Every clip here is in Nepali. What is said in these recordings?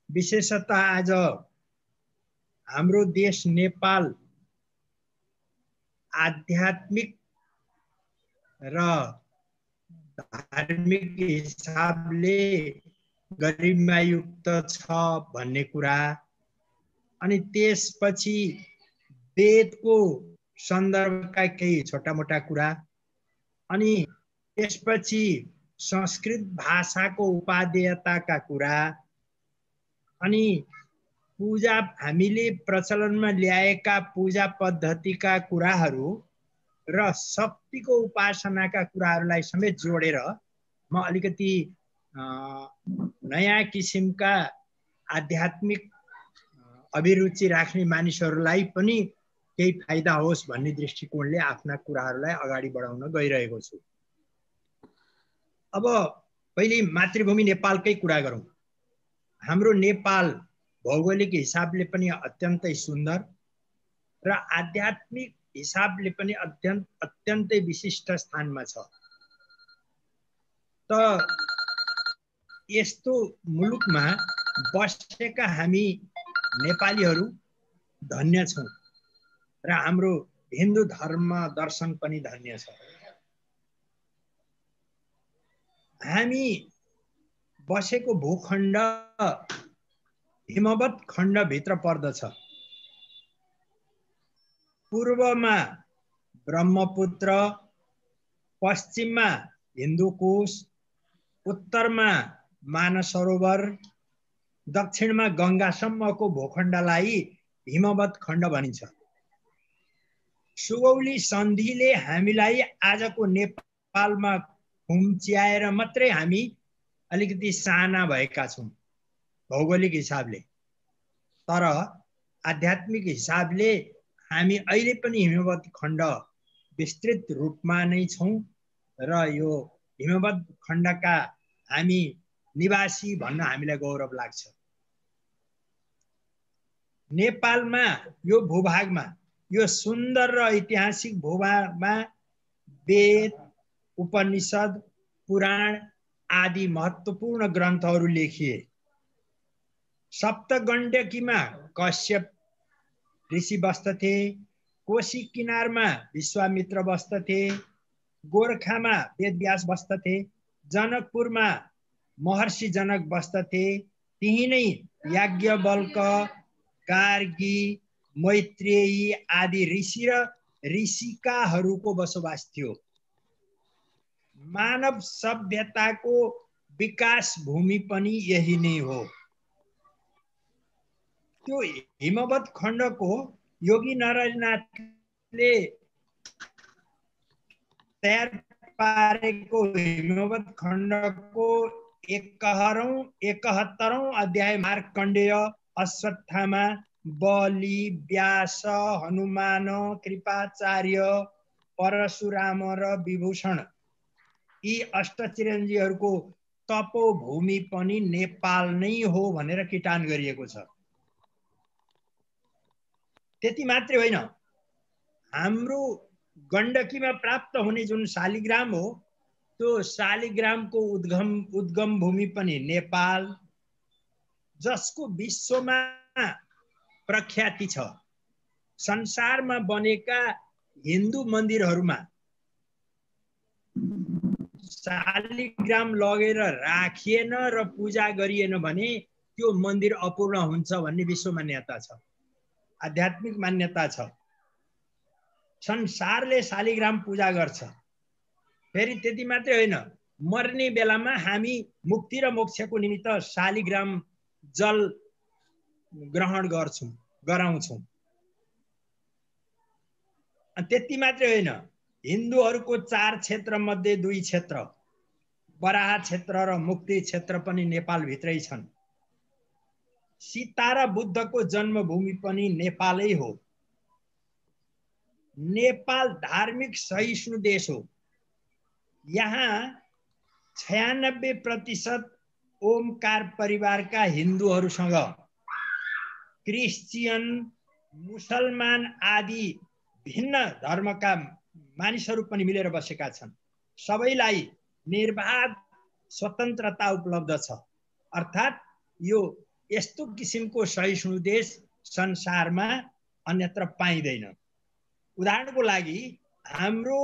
विशेषतः आज हाम्रो देश नेपाल आध्यात्मिक र धार्मिक हिसाबले गरिमायुक्त छ भन्ने कुरा, अनि त्यसपछि वेदको सन्दर्भका केही छोटामोटा कुरा, अनि त्यसपछि संस्कृत भाषाको उपादेयताका कुरा, अनि पूजा हामीले प्रचलनमा ल्याएका पूजा पद्धतिका कुराहरू र शक्तिको उपासनाका कुराहरूलाई समेत जोडेर म अलिकति नयाँ किसिमका आध्यात्मिक अभिरुचि राख्ने मानिसहरूलाई पनि केही फाइदा होस् भन्ने दृष्टिकोणले आफ्ना कुराहरूलाई अगाडि बढाउन गइरहेको छु। अब पहिले मातृभूमि नेपालकै कुरा गरौँ। हाम्रो नेपाल भौगोलिक हिसाबले पनि अत्यन्तै सुन्दर र आध्यात्मिक हिसाबले पनि अत्यन्तै विशिष्ट स्थानमा छ। त यस्तो मुलुकमा बसेका हामी नेपालीहरू धन्य छौँ र हाम्रो हिन्दू धर्म दर्शन पनि धन्य छ। हामी बसेको भूखण्ड हिमवत् खण्डभित्र पर्दछ। पूर्वमा ब्रह्मपुत्र, पश्चिममा हिन्दुकुश, उत्तरमा मानसरोवर, दक्षिणमा गङ्गासम्मको भूखण्डलाई हिमवत् खण्ड भनिन्छ। सुगौली सन्धिले हामीलाई आजको नेपालमा खुम्च्याएर मात्रै हामी अलिकति साना भएका छौँ भौगोलिक हिसाबले, तर आध्यात्मिक हिसाबले हामी अहिले पनि हिमवत् खण्ड विस्तृत रूपमा नै छौँ र यो हिमवत् खण्डका हामी निवासी भन्न हामीलाई गौरव लाग्छ। नेपालमा यो भूभागमा यो सुन्दर र ऐतिहासिक भूभागमा वेद, उपनिषद, पुराण आदि महत्त्वपूर्ण ग्रन्थहरू लेखिए। सप्तगण्डकीमा कश्यप ऋषि बस्दथे, कोशी किनारमा विश्वामित्र बस्दथे, गोरखामा वेदव्यास बस्दथे, जनकपुरमा महर्षि जनक बस्दथे, त्यही नै याज्ञवल्क, गार्गी, मैत्रेयी आदि ऋषि र ऋषिकाहरूको बसोबास थियो। मानव सभ्यताको विकास भूमि पनि यही नै हो। त्यो हिमवत् खण्डको योगी नारायणनाथले तयार पारेको हिमवत् खण्डको 71औं अध्याय मार्कण्डेय, अश्वत्थामा, बलि, व्यास, हनुमान, कृपाचार्य, परशुराम र विभूषण यी अष्टचिरञ्जीहरूको तपोभूमि पनि नेपाल नै हो भनेर किटान गरिएको छ। त्यति मात्रै होइन, हाम्रो गण्डकीमा प्राप्त हुने जुन शालिग्राम हो, त्यो शालिग्रामको उद्गम भूमि पनि नेपाल, जसको विश्वमा प्रख्याति छ। संसारमा बनेका हिन्दू मन्दिरहरूमा शालिग्राम लगेर राखिएन र पूजा गरिएन भने त्यो मन्दिर अपूर्ण हुन्छ भन्ने विश्व मान्यता छ, आध्यात्मिक मान्यता छ। संसारले शालिग्राम पूजा गर्छ। फेरि त्यति मात्रै होइन, मर्ने बेलामा हामी मुक्ति र मोक्षको निमित्त शालिग्राम जल ग्रहण गराउँछौँ। त्यति मात्रै होइन, हिन्दूहरूको 4 क्षेत्र मध्ये 2 क्षेत्र बराह क्षेत्र र मुक्ति क्षेत्र पनि नेपालभित्रै छन्। सीता र बुद्धको जन्मभूमि पनि नेपालै हो। नेपाल धार्मिक सहिष्णु देश हो। यहाँ 96% ओमकार परिवारका हिन्दूहरूसँग क्रिश्चियन, मुसलमान आदि भिन्न धर्मका मानिसहरू पनि मिलेर बसेका छन्। सबैलाई निर्बाध स्वतन्त्रता उपलब्ध छ। अर्थात् यो यस्तो किसिमको सहिष्णु देश संसारमा अन्यत्र पाइँदैन। उदाहरणको लागि हाम्रो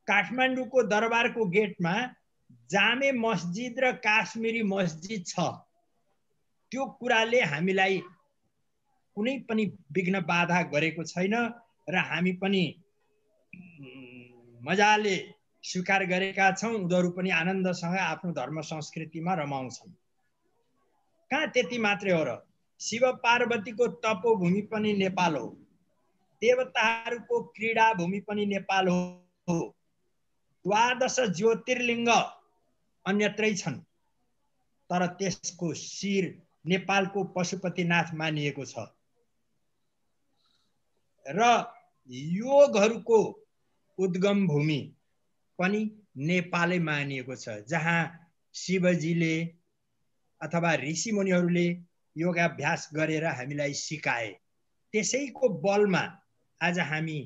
काठमाडौँको दरबारको गेटमा जामे मस्जिद र काश्मीरी मस्जिद छ। त्यो कुराले हामीलाई कुनै पनि विघ्न बाधा गरेको छैन र हामी पनि मजाले स्वीकार गरेका छौं। उनीहरू पनि आनन्दसँग आफ्नो धर्म संस्कृतिमा रमाउँछन्। कहाँ त्यति मात्रै हो र, शिव पार्वतीको तपोभूमि पनि नेपाल हो, देवताहरूको क्रीडा भूमि पनि नेपाल हो, 12 ज्योतिर्लिङ्ग अन्यत्रै छन्, तर त्यसको शिर नेपालको पशुपतिनाथ मानिएको छ र योगहरूको उद्गम भूमि पनि नेपालै मानिएको छ, जहाँ शिवजीले अथवा ऋषि मुनिहरूले योगाभ्यास गरेर हामीलाई सिकाए। त्यसैको बलमा आज हामी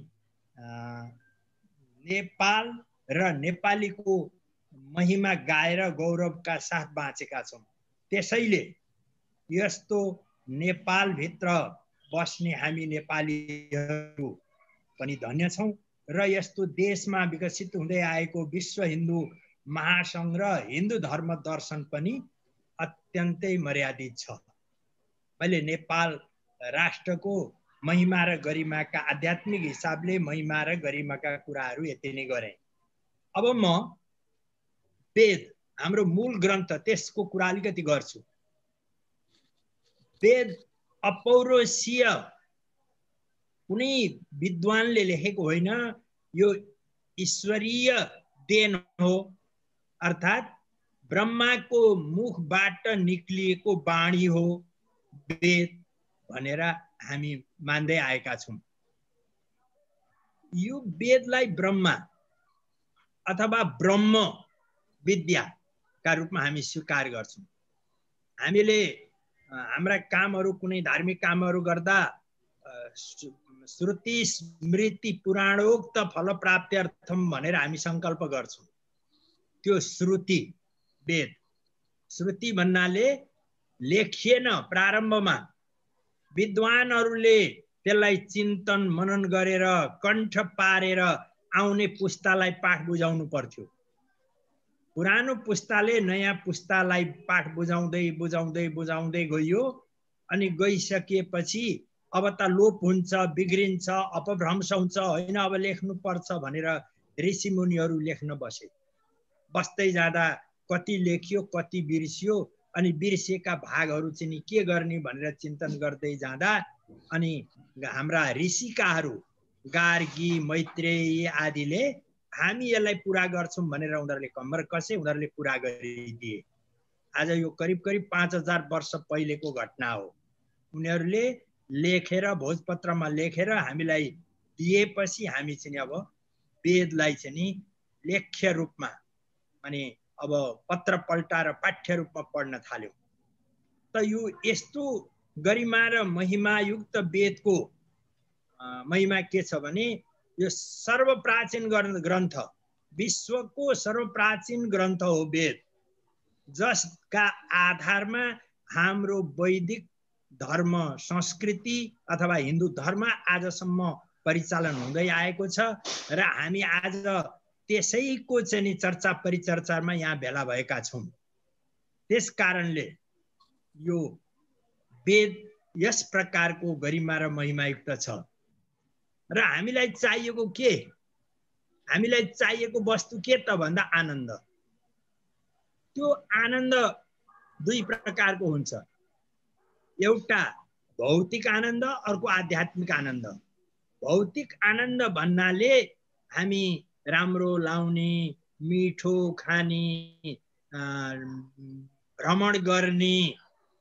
नेपाल र नेपालीको महिमा गाएर गौरवका साथ बाँचेका छौं। त्यसैले यस्तो नेपालभित्र बस्ने हामी नेपालीहरू पनि धन्य छौं र यस्तो देशमा विकसित हुँदै आएको विश्व हिन्दू महासंघ र हिन्दू धर्म दर्शन पनि अत्यन्तै मर्यादित छ। मैले नेपाल राष्ट्रको महिमा र गरिमाका आध्यात्मिक हिसाबले महिमा र गरिमाका कुराहरू यति नै गरे। अब म वेद, हाम्रो मूल ग्रन्थ, त्यसको कुरा अलिकति गर्छु। वेद अपौरुषीय कुनै विद्वानले लेखेको होइन, यो ईश्वरीय देन हो, अर्थात् ब्रह्माको मुखबाट निक्लिएको वाणी हो वेद भनेर हामी मान्दै आएका छौं। यो वेदलाई ब्रह्मा अथवा ब्रह्म विद्याका रूपमा हामी स्वीकार गर्छौं। हामीले हाम्रा कामहरू, कुनै धार्मिक कामहरू गर्दा श्रुति स्मृति पुराणोक्त फल प्राप्त्यर्थम भनेर हामी संकल्प गर्छौं। त्यो श्रुति वेद, श्रुति भन्नाले लेखिएन, प्रारम्भमा विद्वानहरूले त्यसलाई चिन्तन मनन गरेर कण्ठ पारेर आउने पुस्तालाई पाठ बुझाउनु पर्थ्यो। पुरानो पुस्ताले नयाँ पुस्तालाई पाठ बुझाउँदै बुझाउँदै बुझाउँदै गइयो अनि गइसकेपछि अब त लोप हुन्छ, बिग्रिन्छ, अपभ्रंश हुन्छ, होइन अब लेख्नु पर्छ भनेर ऋषि मुनिहरू लेख्न बसे। बस्दै जाँदा कति लेखियो, कति बिर्सियो, अनि बिर्सिएका भागहरू चाहिँ के गर्ने भनेर चिन्तन गर्दै जाँदा अनि हाम्रा ऋषिकाहरू गार्गी, मैत्रेयी आदिले हामी यसलाई पुरा गर्छौं भनेर उनीहरूले कम्मर कसे, उनीहरूले पुरा गरिदिए। आज यो करिब करिब 5000 वर्ष पहिलेको घटना हो। उनीहरूले लेखेर, भोजपत्रमा लेखेर हामीलाई दिएपछि हामी चाहिँ अब वेदलाई चाहिँ लेख्य रूपमा, अनि अब पत्र पल्टाएर पाठ्य रूपमा पढ्न थाल्यौं। त यो यस्तो गरिमा र महिमायुक्त वेदको महिमा के छ भने, यो सर्वप्राचीन ग्रन्थ, विश्वको सर्वप्राचीन ग्रन्थ हो वेद, जसका आधारमा हाम्रो वैदिक धर्म संस्कृति अथवा हिन्दू धर्म आजसम्म परिचालन हुँदै आएको छ र हामी आज त्यसैको चाहिँ चर्चा परिचर्चामा यहाँ भेला भएका छौं। त्यस कारणले यो वेद यस प्रकारको गरिमा र महिमायुक्त छ र हामीलाई चाहिएको के, हामीलाई चाहिएको वस्तु के त भन्दा आनन्द। त्यो आनन्द दुई प्रकारको हुन्छ, एउटा भौतिक आनन्द, अर्को आध्यात्मिक आनन्द। भौतिक आनन्द भन्नाले हामी राम्रो लाउने, मिठो खाने, भ्रमण गर्ने,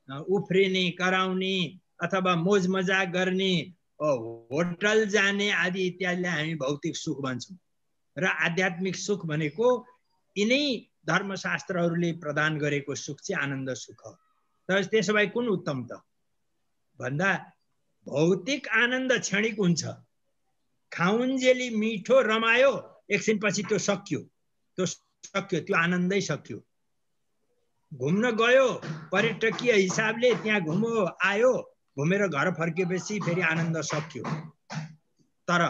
उफ्रिने कराउने अथवा मोज मजाक गर्ने, होटल जाने आदि इत्यादिलाई हामी भौतिक सुख भन्छौं। र आध्यात्मिक सुख भनेको यिनै धर्मशास्त्रहरूले प्रदान गरेको सुख चाहिँ आनन्द सुख हो। तर त्यसो भए कुन उत्तम त भन्दा, भौतिक आनन्द क्षणिक हुन्छ, खाउन्जेली मिठो रमायो, एकछिनपछि त्यो सक्यो, त्यो आनन्दै सक्यो। घुम्न गयो पर्यटकीय हिसाबले त्यहाँ घुम्यो आयो घुमेर घर फर्केपछि फेरि आनन्द सक्यो तर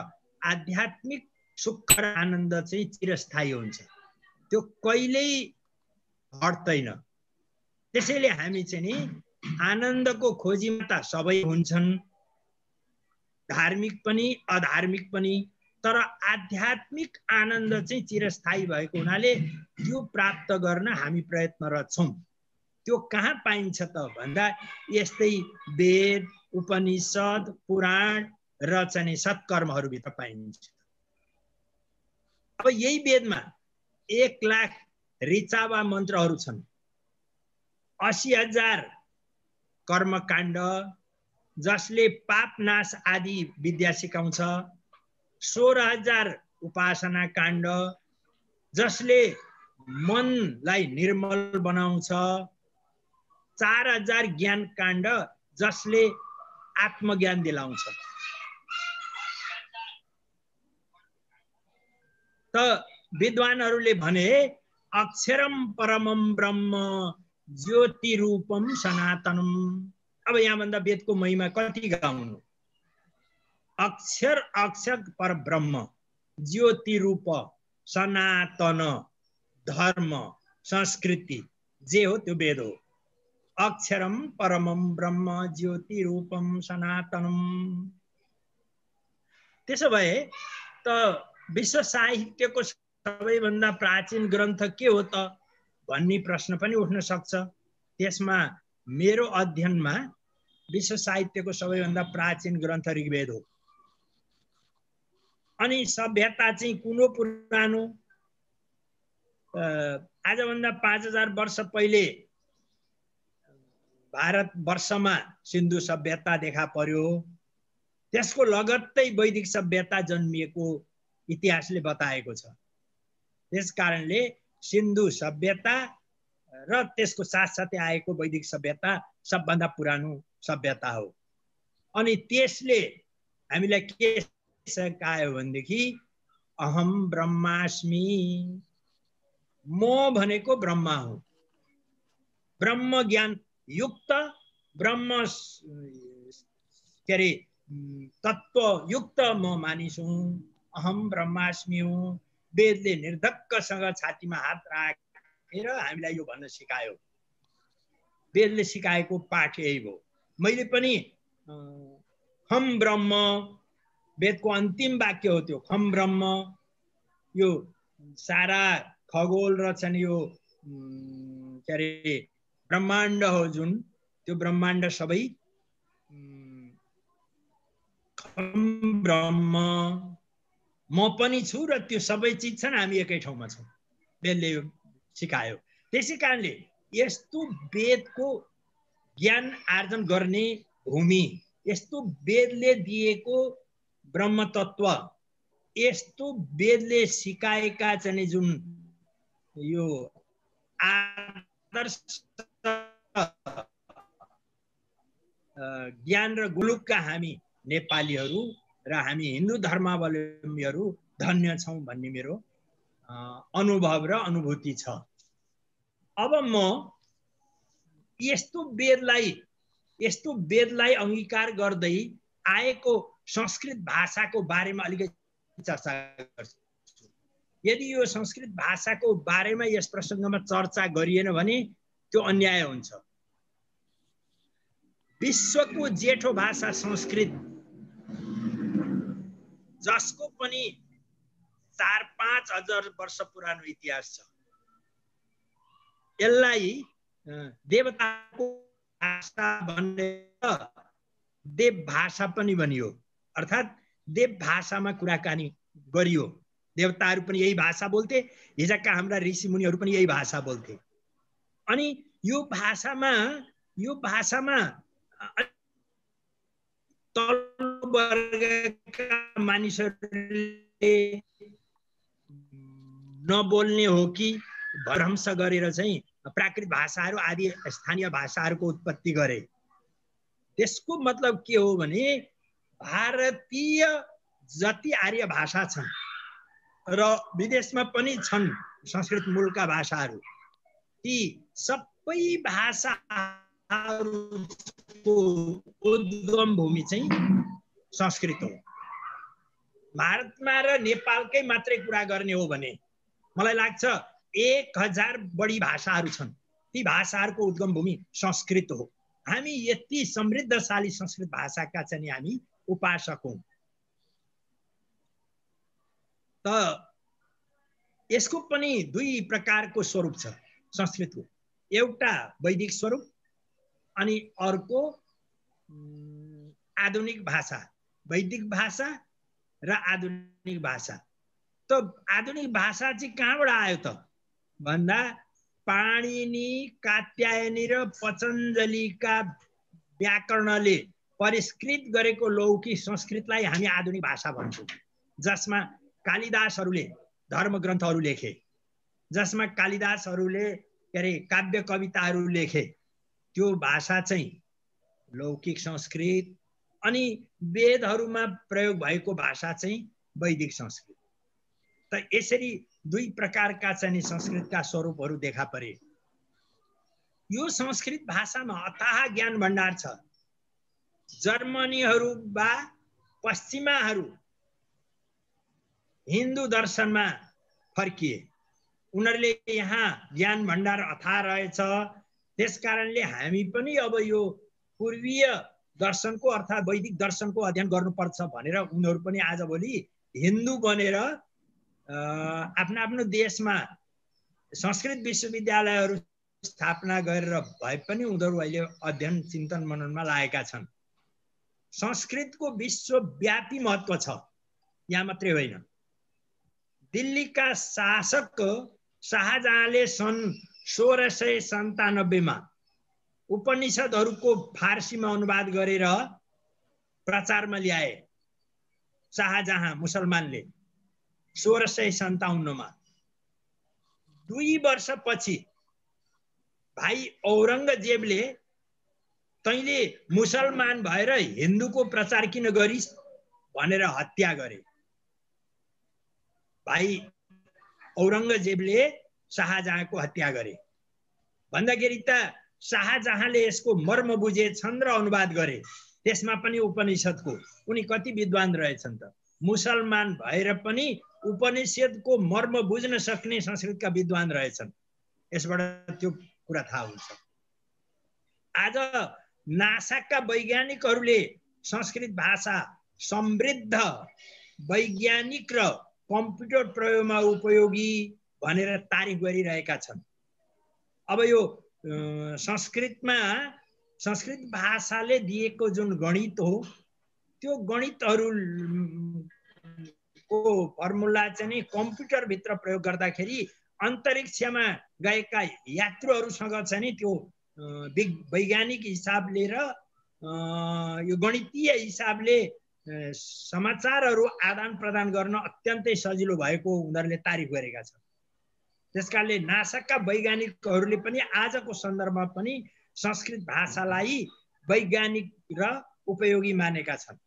आध्यात्मिक सुख र आनन्द चाहिँ चिरस्थायी हुन्छ त्यो कहिल्यै हट्दैन त्यसैले हामी चाहिँ नि आनन्दको खोजीमा त सबै हुन्छन् धार्मिक पनि अधार्मिक पनि तर आध्यात्मिक आनन्द चाहिँ चिरस्थायी भएको हुनाले त्यो प्राप्त गर्न हामी प्रयत्नरत छौं त्यो कहाँ पाइन्छ त भन्दा यस्तै वेद उपनिषद पुराण र चाहिँ सत्कर्महरूभित्र पाइन्छ अब यही वेदमा 1,00,000 ऋचावा मन्त्रहरू छन् 80,000 कर्मकाण्ड जसले पाप नाश आदि विद्या सिकाउँछ 16,000 उपासना काण्ड जसले मनलाई निर्मल बनाउँछ 4,000 ज्ञान काण्ड जसले आत्मज्ञान दिलाउँछ त विद्वानहरूले भने अक्षरम परमम ब्रह्म ज्योति रूपम सनातनम अब यहाँ भन्दा वेदको महिमा कति गाउनु अक्षर अक्षर पर ब्रह्म ज्योति रूप सनातन धर्म संस्कृति जे हो त्यो वेद हो अक्षरम परमम ब्रह्म ज्योति रूपम सनातनम त्यसो भए त विश्व साहित्यको सबैभन्दा प्राचीन ग्रन्थ के हो त भन्ने प्रश्न पनि उठ्न सक्छ त्यसमा मेरो अध्ययनमा विश्व साहित्यको सबैभन्दा प्राचीन ग्रन्थ ऋग्वेद हो अनि सभ्यता चाहिँ कुन हो पुरानो आजभन्दा 5,000 वर्ष पहिले भारत वर्षमा सिन्धु सभ्यता देखा पर्यो त्यसको लगत्तै वैदिक सभ्यता जन्मिएको इतिहासले बताएको छ त्यसकारणले सिन्धु सभ्यता र त्यसको साथसाथै आएको वैदिक सभ्यता सबभन्दा पुरानो सभ्यता हो अनि त्यसले हामीलाई के सिकायो भनेदेखि अहम ब्रह्मास्मि म भनेको ब्रह्मा हो ब्रह्म ज्ञान युक्त ब्रह्म के अरे तत्व युक्त म मानिस हुँ अहम ब्रह्मास्मि हुँ वेदले निर्धक्कसँग छातीमा हात राखेर हामीलाई यो भन्न सिकायो वेदले सिकाएको पाठ यही हो मैले पनि खम ब्रह्म वेदको अन्तिम वाक्य हो त्यो खम ब्रह्म यो सारा खगोल र चाहिँ यो के अरे ब्रह्माण्ड हो जुन त्यो ब्रह्माण्ड सबै खम ब्रह्म म पनि छु र त्यो सबै चिज छन् हामी एकै ठाउँमा छौँ वेदले सिकायो त्यसै कारणले यस्तो वेदको ज्ञान आर्जन गर्ने भूमि यस्तो वेदले दिएको ब्रह्म तत्व यस्तो वेदले सिकाएका चाहिँ जुन यो आदर्श ज्ञान र गुलुकका हामी नेपालीहरू र हामी हिन्दू धर्मावलम्बीहरू धन्य छौं भन्ने मेरो अनुभव र अनुभूति छ अब म यस्तो वेदलाई अंगीकार गर्दै आएको संस्कृत भाषाको बारेमा अलिकति चर्चा गर्छु यदि यो संस्कृत भाषाको बारेमा यस प्रसङ्गमा चर्चा गरिएन भने त्यो अन्याय हुन्छ विश्वको जेठो भाषा संस्कृत जसको पनि 4-5 हजार वर्ष पुरानो इतिहास छ यसलाई देवताको भाषा भनेर देव भाषा पनि भनियो अर्थात् देव भाषामा कुराकानी गरियो देवताहरू पनि यही भाषा बोल्थे हिजोका हाम्रा ऋषि मुनिहरू पनि यही भाषा बोल्थे अनि यो भाषामा तल्लो वर्गका मानिसहरूले नबोल्ने हो कि भ्रंश गरेर चाहिँ प्राकृत भाषाहरू आदि स्थानीय भाषाहरूको उत्पत्ति गरे त्यसको मतलब के हो भने भारतीय जति आर्य भाषा छन् र विदेशमा पनि छन् संस्कृत मूलका भाषाहरू ती सब भाषाहरूको उद्गम भूमि चाहिँ संस्कृत हो। भारतमा र नेपालकै मात्रै कुरा गर्ने हो भने मलाई लाग्छ 1000 बढी भाषाहरू छन्। ती भाषाहरूको उद्गम भूमि संस्कृत हो। हामी यति समृद्धशाली संस्कृत भाषाका चाहिँ हामी उपासक हौं। त यसको पनि दुई प्रकारको स्वरूप छ संस्कृतको। एउटा वैदिक स्वरूप अनि अर्को आधुनिक भाषा। वैदिक भाषा र आधुनिक भाषा। त आधुनिक भाषा चाहिँ कहाँबाट आयो त भन्दा पाणिनि, कात्यायनी र पतञ्जलिका व्याकरणले परिष्कृत गरेको लौकिक संस्कृतलाई हामी आधुनिक भाषा भन्छौं। जसमा कालिदासहरूले धर्मग्रन्थहरू लेखे, जसमा कालिदासहरूले काव्य कविताहरू लेखे, त्यो भाषा चाहिँ लौकिक संस्कृत। अनि वेदहरूमा प्रयोग भएको भाषा चाहिँ वैदिक संस्कृत। त यसरी दुई प्रकारका चाहिँ संस्कृतका स्वरूपहरू देखा परे। यो संस्कृत भाषामा अथाह ज्ञान भण्डार छ। जर्मनीहरू वा पश्चिमाहरू हिन्दू दर्शनमा फर्किए। उनीहरूले यहाँ ज्ञान भण्डार अथाह रहेछ। त्यसकारणले हामी पनि अब यो पूर्वीय दर्शनको अर्थात् वैदिक दर्शनको अध्ययन गर्नुपर्छ भनेर उनीहरू पनि आजभोलि हिन्दू बनेर आफ्नो आफ्नो देशमा संस्कृत विश्वविद्यालयहरू स्थापना गरेर भए पनि उनीहरू अहिले अध्ययन चिन्तन मननमा लागेका छन्। संस्कृतको विश्वव्यापी महत्व छ। यहाँ मात्रै होइन। दिल्लीका शासक शाहजहाँले सन् 1697 मा उपनिषदहरूको फारसीमा अनुवाद गरेर प्रचारमा ल्याए। शाहजहाँ मुसलमानले 1657 मा। 2 वर्षपछि भाइ औरंगजेबले तैँले मुसलमान भएर हिन्दूको प्रचार किन गरिस् भनेर हत्या गरे। भाइ औरंगजेबले शाहजहाँको हत्या गरे। भन्दाखेरि त शाहजहाँले यसको मर्म बुझेछन् र अनुवाद गरे। त्यसमा पनि उपनिषदको। उनी कति विद्वान रहेछन् त। मुसलमान भएर पनि उपनिषदको मर्म बुझ्न सक्ने संस्कृतका विद्वान रहेछन्। यसबाट त्यो कुरा थाहा हुन्छ। आज नासाका वैज्ञानिकहरूले संस्कृत भाषा समृद्ध वैज्ञानिक र कम्प्युटर प्रयोगमा उपयोगी भनेर तारिफ गरिरहेका छन्। अब यो संस्कृतमा संस्कृत भाषाले दिएको जुन गणित हो त्यो गणितहरूको फर्मुला चाहिँ कम्प्युटर भित्र प्रयोग गर्दाखेरि अन्तरिक्षमा गएका यात्रुहरूसँग चाहिँ त्यो वैज्ञानिक हिसाबले र यो गणितीय हिसाबले समाचारहरू आदान प्रदान गर्न अत्यन्तै सजिलो भएको उनीहरूले तारिफ गरेका छन्। त्यसकारणले नासाका वैज्ञानिकहरूले पनि आजको सन्दर्भमा पनि संस्कृत भाषालाई वैज्ञानिक र उपयोगी मानेका छन्।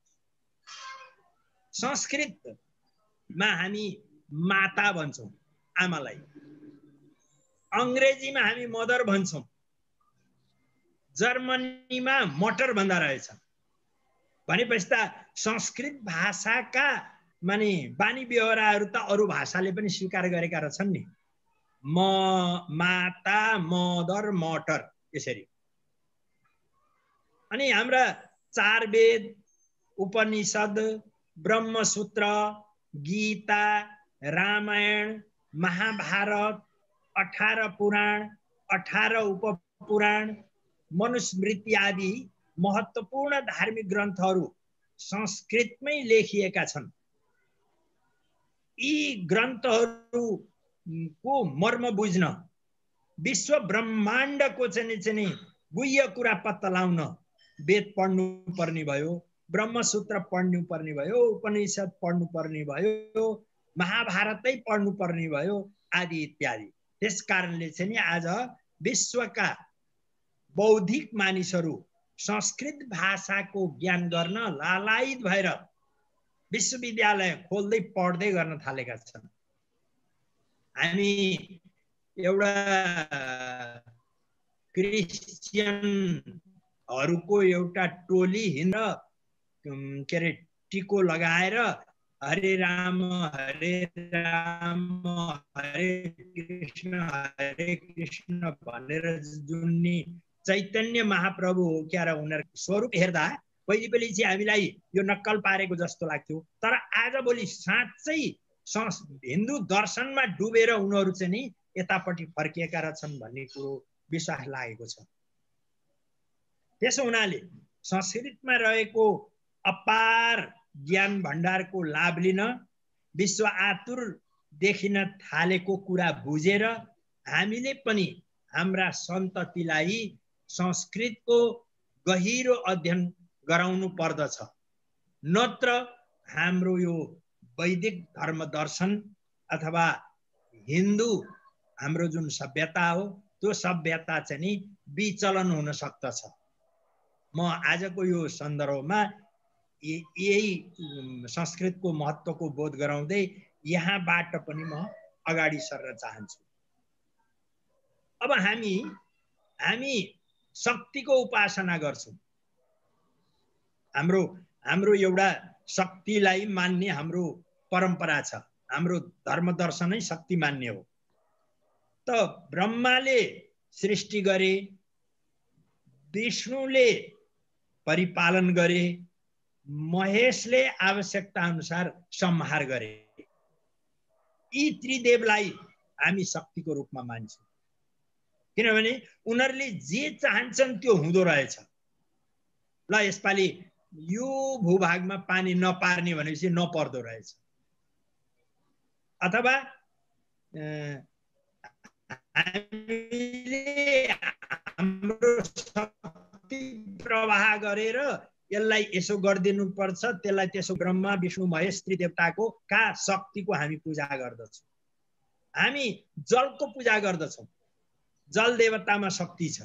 संस्कृतमा हामी माता भन्छौँ आमालाई। अंग्रेजीमा हामी मदर भन्छौँ। जर्मनीमा मटर भन्दा रहेछ। भनेपछि त संस्कृत भाषाका माने बानी व्यवहारहरू त अरू भाषाले पनि स्वीकार गरेका रहेछन् नि। माता, मदर, मटर यसरी। अनि हाम्रा 4 वेद, उपनिषद, ब्रह्मसूत्र, गीता, रामायण, महाभारत, 18 पुराण, 18 उपपुराण, मनुस्मृति आदि महत्त्वपूर्ण धार्मिक ग्रन्थहरू संस्कृतमै लेखिएका छन्। यी ग्रन्थहरूको मर्म बुझ्न, विश्व ब्रह्माण्डको चाहिँ गुह्य कुरा पत्ता लगाउन वेद पढ्नु पर्ने भयो, ब्रह्मसूत्र पढ्नु पर्ने भयो, उपनिषद पढ्नु पर्ने भयो, महाभारतै पढ्नु पर्ने भयो आदि इत्यादि। त्यसकारणले चाहिँ आज विश्वका बौद्धिक मानिसहरू संस्कृत भाषाको ज्ञान गर्न लालायित भएर विश्वविद्यालय खोल्दै पढ्दै गर्न थालेका छन्। हामी एउटा क्रिस्चियनहरूको एउटा टोली हिँडेर के अरे टिको लगाएर हरे राम हरे कृष्ण भनेर जुन्नी चैतन्य महाप्रभु हो क्या र उनीहरूको स्वरूप हेर्दा पहिले चाहिँ हामीलाई यो नक्कल पारेको जस्तो लाग्थ्यो। तर आजभोलि साँच्चै हिन्दू दर्शनमा डुबेर उनीहरू चाहिँ नि यतापट्टि फर्किएका रहेछन् भन्ने कुरो विश्वास लागेको छ। त्यसो हुनाले संस्कृतमा रहेको अपार ज्ञान भण्डारको लाभ लिन विश्व आतुर देखिन थालेको कुरा बुझेर हामीले पनि हाम्रा सन्ततिलाई संस्कृतको गहिरो अध्ययन गराउनु पर्दछ। नत्र हाम्रो यो वैदिक धर्म दर्शन अथवा हिन्दू हाम्रो जुन सभ्यता हो त्यो सभ्यता चाहिँ नि विचलन हुन सक्दछ। म आजको यो सन्दर्भमा यही संस्कृतको महत्त्वको बोध गराउँदै यहाँबाट पनि म अगाडि सर्न चाहन्छु। अब हामी शक्तिको उपासना गर्छौं। हाम्रो एउटा शक्तिलाई मान्ने हाम्रो परम्परा छ। हाम्रो धर्म दर्शनै शक्ति मान्ने हो। त ब्रह्माले सृष्टि गरे, विष्णुले परिपालन गरे, महेशले आवश्यकता अनुसार संहार गरे। यी त्रिदेवलाई हामी शक्तिको रूपमा मान्छौं, किनभने उनीहरूले जे चाहन्छन् त्यो हुँदो रहेछ। ल यसपालि यो भूभागमा पानी नपार्ने भनेपछि नपर्दो रहेछ, अथवा हामीले हाम्रो शक्ति प्रवाह गरेर यसलाई यसो गरिदिनु पर्छ, त्यसलाई त्यसो ब्रह्मा विष्णु महेश त्रिदेवताको का शक्तिको हामी पूजा गर्दछौँ। हामी जलको पूजा गर्दछौँ। जल देवतामा शक्ति छ।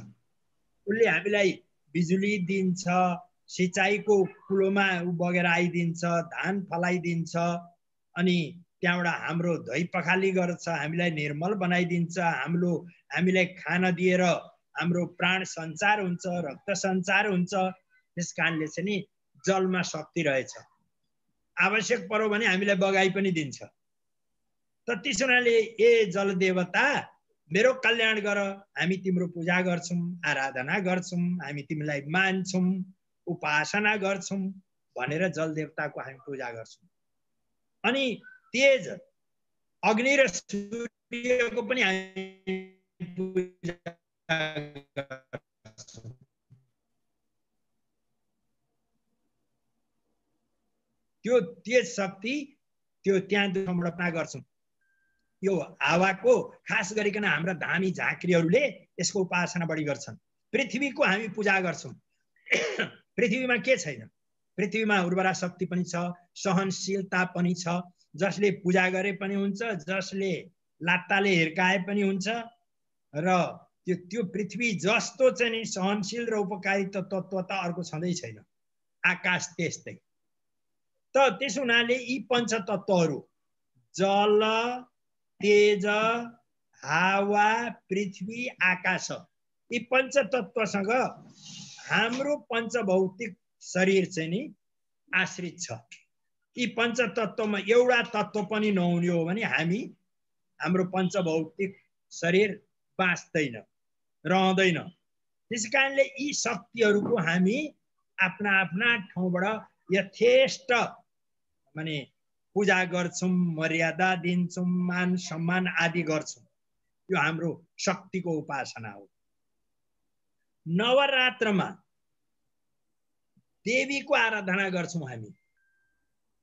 उसले हामीलाई बिजुली दिन्छ, सिंचाइको कुलोमा बगेर आइदिन्छ, धान फलाइदिन्छ, अनि त्यहाँबाट हाम्रो धोइ पखाली गर्छ, हामीलाई निर्मल बनाइदिन्छ, हामीलाई खाना दिएर हाम्रो प्राण सञ्चार हुन्छ, रक्त सञ्चार हुन्छ। त्यस कारणले चाहिँ नि जलमा शक्ति रहेछ। आवश्यक पर्यो भने हामीलाई बगाई पनि दिन्छ। त त्यसो हुनाले ए जल देवता मेरो कल्याण गर, हामी तिम्रो पूजा गर्छौं, आराधना गर्छौं, हामी तिमीलाई मान्छौं, उपासना गर्छौं भनेर जल देवताको हामी पूजा गर्छौं। अनि तेज अग्नि र सूर्यको पनि हामी पूजा गर्छौं। त्यो तेज शक्ति त्यो त्यहाँ संरचना गर्छौं। यो हावाको खास गरिकन हाम्रा धामी झाँक्रीहरूले यसको उपासना बढी गर्छन्। पृथ्वीको हामी पूजा गर्छौं। पृथ्वीमा के छैन? पृथ्वीमा उर्वरा शक्ति पनि छ, सहनशीलता पनि छ, जसले पूजा गरे पनि हुन्छ, जसले लात्ताले हिर्काए पनि हुन्छ। र त्यो पृथ्वी जस्तो चाहिँ नि सहनशील र उपकारी तत्त्व त अर्को छँदै छैन। आकाश त्यस्तै। त त्यस हुनाले यी पञ्चतत्त्वहरू जल, तेज, हावा, पृथ्वी, आकाश, यी पञ्चतत्त्वसँग हाम्रो पञ्चभौतिक शरीर चाहिँ नि आश्रित छ। यी पञ्चतत्त्वमा एउटा तत्त्व पनि नहुने हो भने हाम्रो पञ्चभौतिक शरीर बाँच्दैन, रहँदैन। त्यसकारणले यी शक्तिहरूको हामी आफ्ना आफ्ना ठाउँबाट यथेष्ट माने पूजा गर्छौं, मर्यादा दिन्छौं, मान सम्मान आदि गर्छौं। यो हाम्रो शक्तिको उपासना हो। नवरात्रमा देवीको आराधना गर्छौं हामी।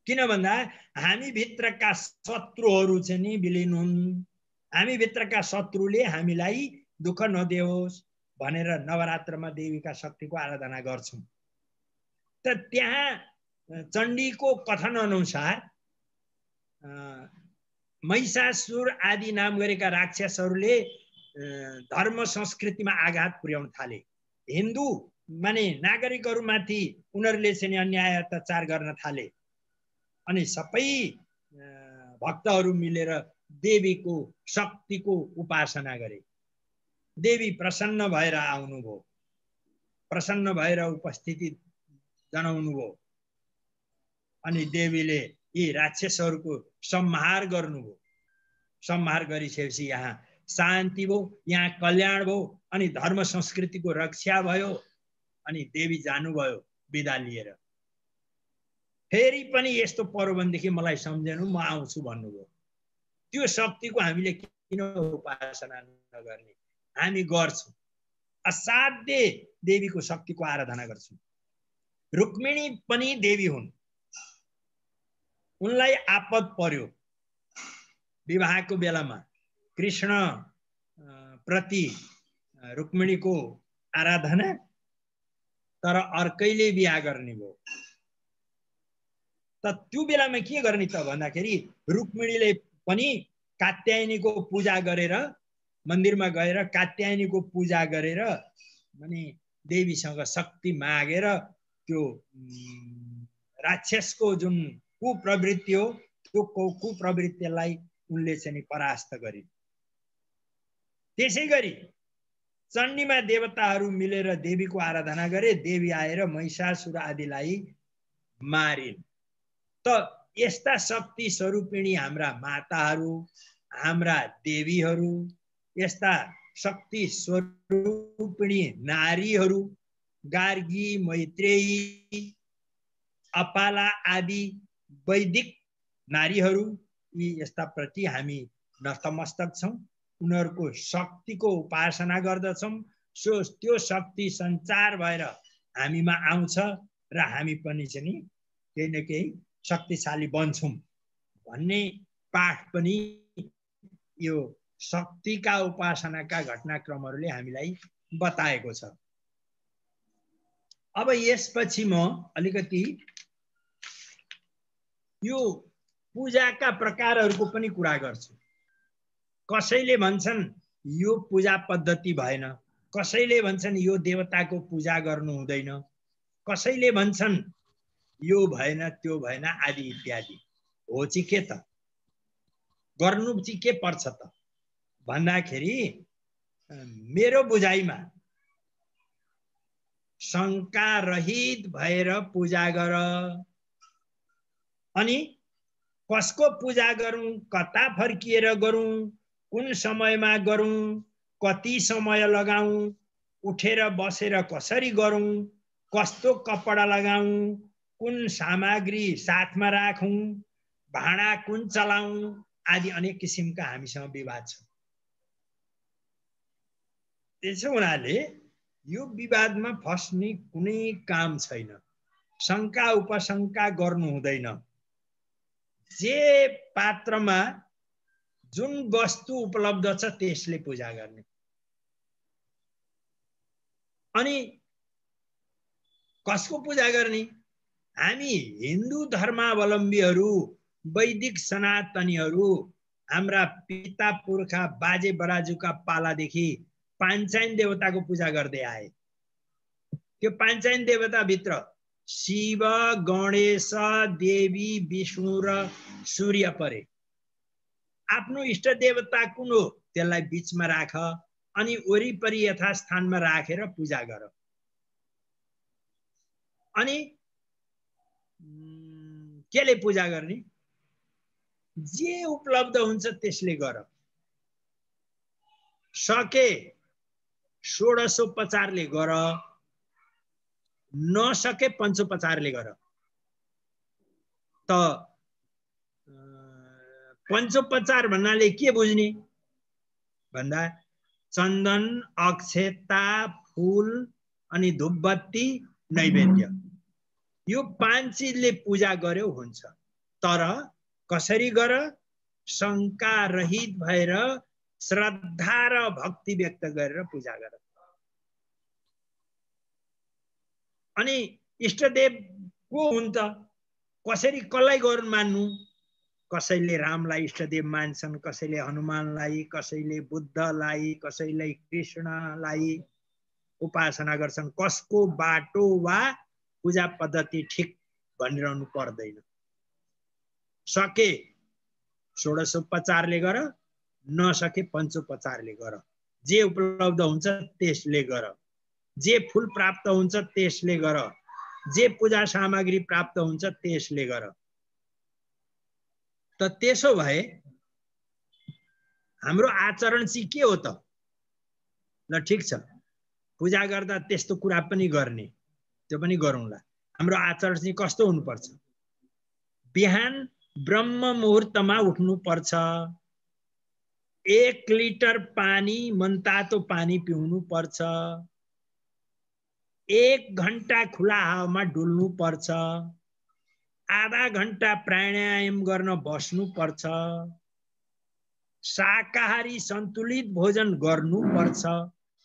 किन भन्दा हामी भित्रका शत्रुहरू चाहिँ नि विलीन हुन्, हामी भित्रका शत्रुले हामीलाई दुःख नदेओस् भनेर नवरात्रमा देवीका शक्तिको आराधना गर्छौं। त त्यहाँ चण्डीको कथन अनुसार महिषासुर आदि नाम गरेका राक्षसहरूले धर्म संस्कृतिमा आघात पुर्याउन थाले। हिन्दू माने नागरिकहरूमाथि उनीहरूले चाहिँ अन्याय अत्याचार गर्न थाले। अनि सबै भक्तहरू मिलेर देवीको शक्तिको उपासना गरे। देवी प्रसन्न भएर आउनुभयो, प्रसन्न भएर उपस्थिति जनाउनुभयो। अनि देवीले यी राक्षसहरूको संहार गर्नुभयो। संहार गरिसकेपछि यहाँ शान्ति भयो, यहाँ कल्याण भयो, अनि धर्म संस्कृतिको रक्षा भयो। अनि देवी जानुभयो बिदा लिएर। फेरि पनि यस्तो पर्यो भनेदेखि मलाई सम्झेनु, म आउँछु भन्नुभयो। त्यो शक्तिको हामीले किन उपासना नगर्ने? हामी गर्छौँ, असाध्य देवीको शक्तिको आराधना गर्छौँ। रुक्मिणी पनि देवी हुन्। उनलाई आपद पर्यो विवाहको बेलामा। कृष्ण प्रति रुक्मिणीको आराधना, तर अर्कैले बिहा गर्ने भयो। त त्यो बेलामा के गर्ने त भन्दाखेरि रुक्मिणीले पनि कात्यायनीको पूजा गरेर, मन्दिरमा गएर कात्यायनीको पूजा गरेर अनि देवीसँग शक्ति मागेर त्यो राक्षसको जुन कुप्रवृत्ति हो त्यो कुप्रवृत्तिलाई उनले चाहिँ परास्त गरिन्। त्यसै गरी चण्डीमा देवताहरू मिलेर देवीको आराधना गरे। देवी आएर महिषासुर आदिलाई मारिन्। त यस्ता शक्ति स्वरूपिणी हाम्रा माताहरू, हाम्रा देवीहरू, यस्ता शक्ति स्वरूपिणी नारीहरू, गार्गी, मैत्रेयी, अपाला आदि वैदिक नारीहरू, यी यस्ता प्रति हामी नतमस्तक छौँ। उनीहरूको शक्तिको उपासना गर्दछौँ। त्यो शक्ति सञ्चार भएर हामीमा आउँछ र हामी पनि चाहिँ केही न केही शक्तिशाली बन्छौँ भन्ने पाठ पनि यो शक्तिका उपासनाका घटनाक्रमहरूले हामीलाई बताएको छ। अब यसपछि म अलिकति यो पूजाका प्रकारहरूको पनि कुरा गर्छु। कसैले भन्छन् यो पूजा पद्धति भएन, कसैले भन्छन् यो देवताको पूजा गर्नु हुँदैन, कसैले भन्छन् यो भएन त्यो भएन आदि इत्यादि। हो चाहिँ के त, गर्नु चाहिँ के पर्छ त भन्दाखेरि मेरो बुझाइमा शङ्का रहित भएर पूजा गर। अनि कसको पूजा गरौँ, कता फर्किएर गरौँ, कुन समयमा गरौँ, कति समय लगाऊँ, उठेर बसेर कसरी गरौँ, कस्तो कपडा लगाऊँ, कुन सामग्री साथमा राखौँ, भाँडा कुन चलाऊँ आदि अनेक किसिमका हामीसँग विवाद छ। त्यसो हुनाले यो विवादमा फस्ने कुनै काम छैन। शङ्का उपशङ्का गर्नु हुँदैन। जे पात्रमा जुन वस्तु उपलब्ध छ त्यसले पूजा गर्ने। अनि कसको पूजा गर्ने? हामी हिन्दू धर्मावलम्बीहरू, वैदिक सनातनीहरू, हाम्रा पिता पुर्खा बाजे बराजुका पालादेखि पाञ्चायन देवताको पूजा गर्दै आए। त्यो पाञ्चायन देवताभित्र शिव, गणेश, देवी, विष्णु र सूर्य परे। आफ्नो इष्ट देवता कुन हो त्यसलाई बीचमा राख, अनि वरिपरि यथास्थानमा राखेर पूजा गर। अनि केले पूजा गर्ने? जे उपलब्ध हुन्छ त्यसले गर। सके षोडशोपचारले गर, नसके पञ्चोपचारले गर। त पञ्चोपचार भन्नाले के बुझ्ने भन्दा चन्दन, अक्षता, फूल अनि धूपबत्ती, नैवेद्य, यो 5 चिजले पूजा गर्यो हुन्छ। तर कसरी गर? शङ्का रहित भएर श्रद्धा र भक्ति व्यक्त गरेर पूजा गर। अनि इष्टदेव को हुन् त? कसरी कसलाई मान्नु? कसैले रामलाई इष्टदेव मान्छन्, कसैले हनुमानलाई, कसैले बुद्धलाई, कसैले कृष्णलाई उपासना गर्छन्। कसको बाटो वा पूजा पद्धति ठिक भनिरहनु पर्दैन। सके षोडशोपचारले गर, नसके पञ्चोपचारले गर। जे उपलब्ध हुन्छ त्यसले गर, जे फूल प्राप्त हुन्छ त्यसले गर, जे पूजा सामग्री प्राप्त हुन्छ त्यसले गर। त त्यसो भए हाम्रो आचरण चाहिँ के हो त? ल ठिक छ, पूजा गर्दा त्यस्तो कुरा पनि गर्ने, त्यो पनि गरौँला। हाम्रो आचरण चाहिँ कस्तो हुनुपर्छ? बिहान ब्रह्म मुहुर्तमा उठ्नुपर्छ, 1 लिटर पानी मनतातो पानी पिउनु पर्छ, 1 घण्टा खुला हावामा डुल्नु पर्छ, आधा घण्टा प्राणायाम गर्न बस्नु पर्छ, शाकाहारी सन्तुलित भोजन गर्नु पर्छ,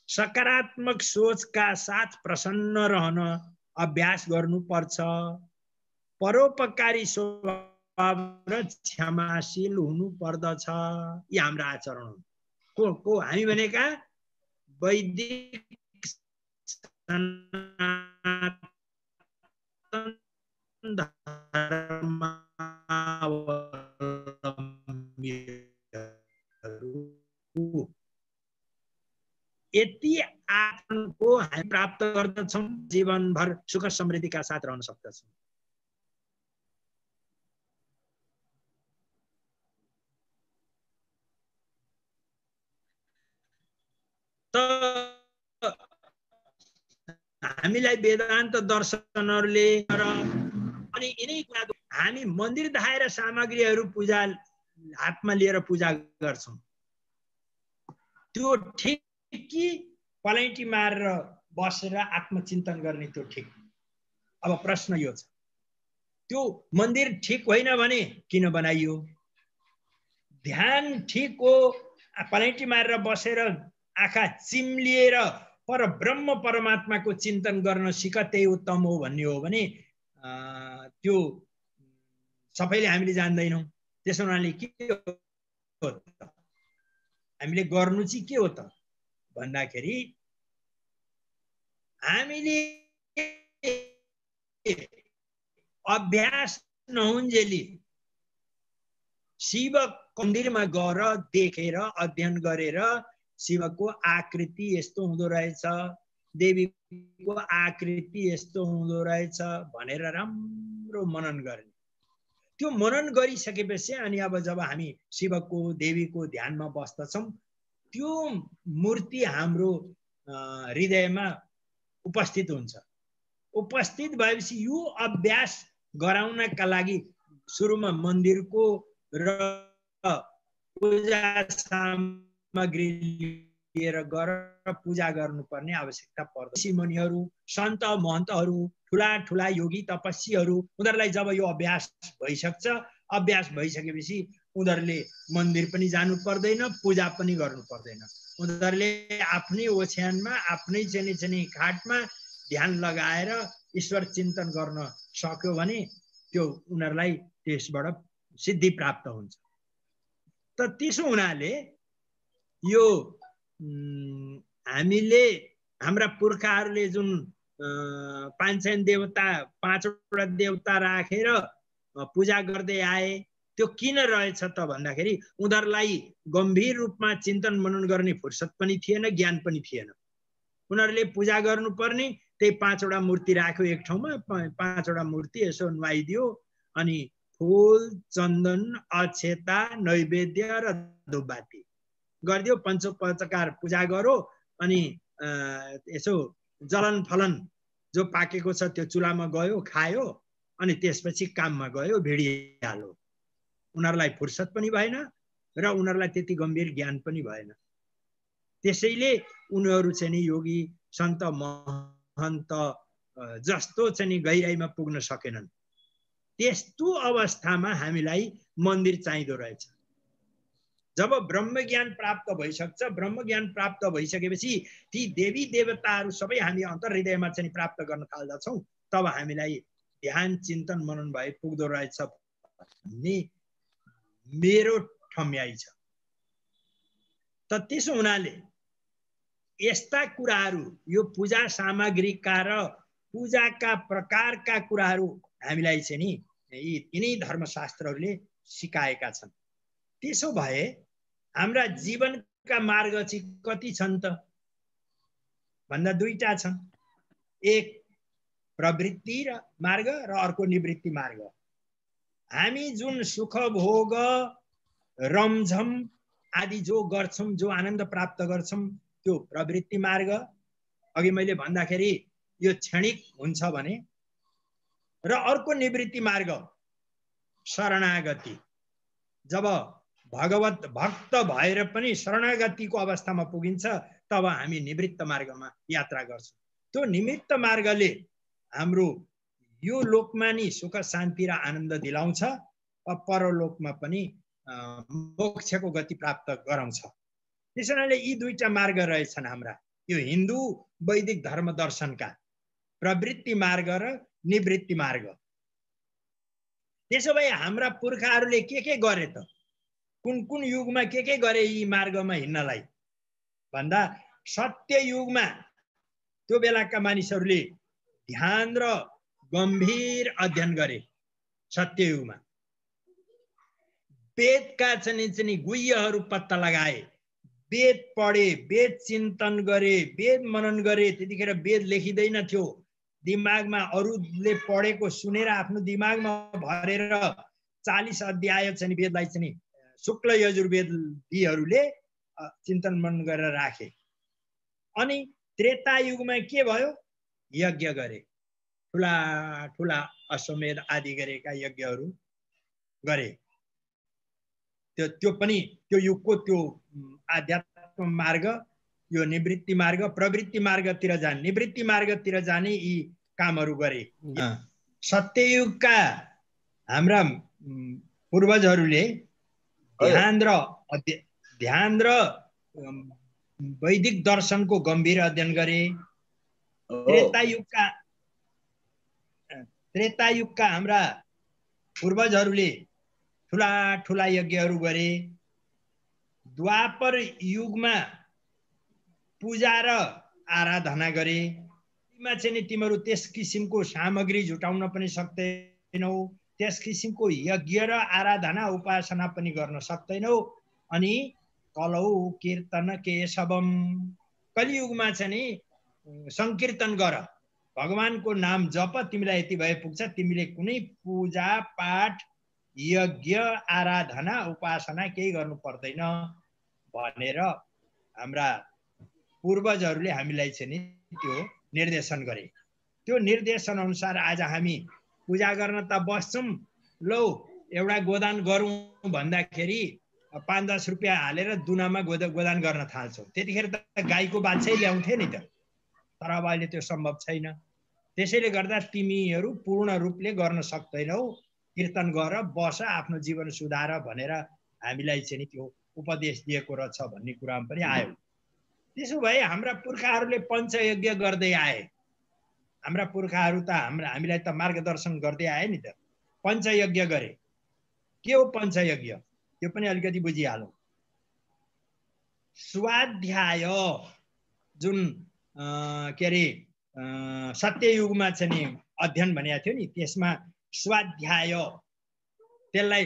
सकारात्मक सोचका साथ प्रसन्न रहन अभ्यास गर्नु पर्छ, परोपकारी स्वभाव र क्षमाशील हुनु पर्दछ। यी हाम्रा आचरण हो। को हामी भनेका वैदिक यति आचरणको हामी प्राप्त गर्दछौँ, जीवनभर सुख समृद्धिका साथ रहन सक्दछौँ। हामीलाई वेदान्त दर्शनहरूले अनि यिनै कुरा हामी मन्दिर धाएर सामग्रीहरू पूजा हातमा लिएर पूजा गर्छौँ, त्यो ठिक कि पलैटी मारेर बसेर आत्मचिन्तन गर्ने त्यो ठिक? अब प्रश्न यो छ, त्यो मन्दिर ठिक होइन भने किन बनाइयो? ध्यान ठिक हो, पलैटी मारेर बसेर आँखा चिम्लिएर पर ब्रह्म परमात्माको चिन्तन गर्न सिक, त्यही उत्तम हो भन्ने हो भने त्यो सबैले हामीले जान्दैनौँ। त्यसो हुनाले के हो त? हामीले गर्नु चाहिँ के हो त भन्दाखेरि हामीले अभ्यास नहुन्जेली शिव मन्दिरमा गएर देखेर अध्ययन गरेर शिवको आकृति यस्तो हुँदो रहेछ, देवीको आकृति यस्तो हुँदो रहेछ भनेर राम्रो मनन गर्ने। त्यो मनन गरिसकेपछि अनि अब जब हामी शिवको देवीको ध्यानमा बस्दछौँ, त्यो मूर्ति हाम्रो हृदयमा उपस्थित हुन्छ। उपस्थित भएपछि यो अभ्यास गराउनका लागि सुरुमा मन्दिरको र पूजा सामग्री लिएर गएर पूजा गर्नुपर्ने आवश्यकता पर्छ। ऋषिमुनिहरू, सन्त महन्तहरू, ठुला ठुला योगी तपस्वीहरू, उनीहरूलाई जब यो अभ्यास भइसक्छ, अभ्यास भइसकेपछि उनीहरूले मन्दिर पनि जानु पर्दैन, पूजा पनि गर्नु पर्दैन। उनीहरूले आफ्नै ओछ्यानमा आफ्नै चेनी खाटमा ध्यान लगाएर ईश्वर चिन्तन गर्न सक्यो भने त्यो उनीहरूलाई त्यसबाट सिद्धि प्राप्त हुन्छ। त त्यसो हुनाले यो हामीले हाम्रा पुर्खाहरूले जुन पाँचैन देवता, 5वटा देवता राखेर पूजा गर्दै आए, त्यो किन रहेछ त भन्दाखेरि उनीहरूलाई गम्भीर रूपमा चिन्तन मनन गर्ने फुर्सद पनि थिएन, ज्ञान पनि थिएन। उनीहरूले पूजा गर्नुपर्ने त्यही 5वटा मूर्ति राख्यो एक ठाउँमा, 5वटा मूर्ति यसो नुहाइदियो अनि फूल, चन्दन, अक्षता, नैवेद्य र धूपबाती गरिदियो, पञ्चोपचार पूजा गरो अनि यसो जलन फलन जो पाकेको छ त्यो चुलामा गयो खायो अनि त्यसपछि काममा गयो, भिडिहाल्यो। उनीहरूलाई फुर्सद पनि भएन र उनीहरूलाई त्यति गम्भीर ज्ञान पनि भएन। त्यसैले उनीहरू चाहिँ नि योगी सन्त महन्त जस्तो चाहिँ नि गहिराइमा पुग्न सकेनन्। त्यस्तो अवस्थामा हामीलाई मन्दिर चाहिँदो रहेछ। जब ब्रह्म ज्ञान प्राप्त भइसक्छ, ब्रह्म ज्ञान प्राप्त भइसकेपछि ती देवी देवताहरू सबै हामी अन्तर्हृदयमा चाहिँ प्राप्त गर्न थाल्दछौँ, तब हामीलाई ध्यान चिन्तन मनन भए पुग्दो रहेछ भन्ने मेरो ठम्याइ छ। त त्यसो हुनाले यस्ता कुराहरू, यो पूजा सामग्रीका र पूजाका प्रकारका कुराहरू हामीलाई चाहिँ नि यिनै धर्मशास्त्रहरूले सिकाएका छन्। त्यसो भए हाम्रा जीवन का मार्ग चाहिँ कति छन् त भन्दा दुईटा छन्। एक प्रवृत्ति र मार्ग र अर्को निवृत्ति मार्ग। हामी जुन सुख भोग रमझम आदि जो गर्छौं, जो आनन्द प्राप्त गर्छौं, त्यो प्रवृत्ति मार्ग। अघि मैले भन्दाखेरि यो क्षणिक हुन्छ भने, र अर्को निवृत्ति मार्ग शरणागति। जब भगवत भक्त भएर पनि शरणागतिको अवस्थामा पुगिन्छ तब हामी निवृत्त मार्गमा यात्रा गर्छौं। त्यो निवृत्त मार्गले हाम्रो यो लोकमा नि सुख शान्ति र आनन्द दिलाउँछ, परलोकमा पनि मोक्षको गति प्राप्त गराउँछ। त्यसैले यी दुईटा मार्ग रहेछन् हाम्रा, यो हिन्दू वैदिक धर्म दर्शनका, प्रवृत्ति मार्ग र निवृत्ति मार्ग। त्यसो भए हाम्रा पुर्खाहरूले के गरे त, कुन कुन युगमा के गरे यी मार्गमा हिँड्नलाई भन्दा, सत्य युगमा त्यो बेलाका मानिसहरूले ध्यान र गम्भीर अध्ययन गरे। सत्य युगमा वेदका चाहिँ गुह्यहरू पत्ता लगाए, वेद पढे, वेद चिन्तन गरे, वेद मनन गरे। त्यतिखेर वेद लेखिँदैन थियो, दिमागमा अरूले पढेको सुनेर आफ्नो दिमागमा भरेर 40 अध्याय चाहिँ वेदलाई चाहिँ शुक्ल यजुर्वेदीहरूले चिन्तन मनन गरेर राखे। अनि त्रेता युगमा के भयो, यज्ञ गरे, ठुला ठुला अश्वमेध आदि गरेका यज्ञहरू गरे। त्यो पनि त्यो युगको त्यो आध्यात्म मार्ग, यो निवृत्ति मार्ग, प्रवृत्ति मार्गतिर जाने, निवृत्ति मार्गतिर जाने यी कामहरू गरे। सत्ययुगका हाम्रा पूर्वजहरूले ध्यान र वैदिक दर्शनको गम्भीर अध्ययन गरे। त्रेता युगका हाम्रा पूर्वजहरूले ठुला ठुला यज्ञहरू गरे। द्वापर युगमा पूजा र आराधना गरे। चाहिँ तिमीहरू त्यस किसिमको सामग्री जुटाउन पनि सक्दैनौ, त्यस किसिमको यज्ञ र आराधना उपासना पनि गर्न सक्दैनौ। अनि कलौ कीर्तन केशवम, कलियुगमा चाहिँ संकीर्तन गर, भगवानको नाम जप, तिमीलाई यति भए पुग्छ, तिमीले कुनै पूजा पाठ यज्ञ आराधना उपासना केही गर्नु पर्दैन भनेर हाम्रा पूर्वजहरूले हामीलाई चाहिँ त्यो निर्देशन गरे। त्यो निर्देशन अनुसार आज हामी पूजा गर्न त बस्छौं, लौ एउटा गोदान गरौँ भन्दाखेरि 5-10 रुपियाँ हालेर दुनामा गोदान गर्न थाल्छौँ। त्यतिखेर त गाईको बाछै ल्याउँथे नि त, तर अब अहिले त्यो सम्भव छैन। त्यसैले गर्दा तिमीहरू पूर्ण रूपले गर्न सक्दैनौ, कीर्तन गर, बस, आफ्नो जीवन सुधार भनेर हामीलाई चाहिँ त्यो उपदेश दिएको रहेछ भन्ने कुरामा पनि आयो। त्यसो भए हाम्रा पुर्खाहरूले पञ्चयज्ञ गर्दै आए। हाम्रा पुर्खाहरू त हामीलाई त मार्गदर्शन गर्दै आए नि त। पञ्चयज्ञ गरे। के हो पञ्चयज्ञ, त्यो पनि अलिकति बुझिहालौँ। स्वाध्याय जुन के अरे सत्ययुगमा चाहिँ अध्ययन भनेको थियो नि, त्यसमा स्वाध्याय, त्यसलाई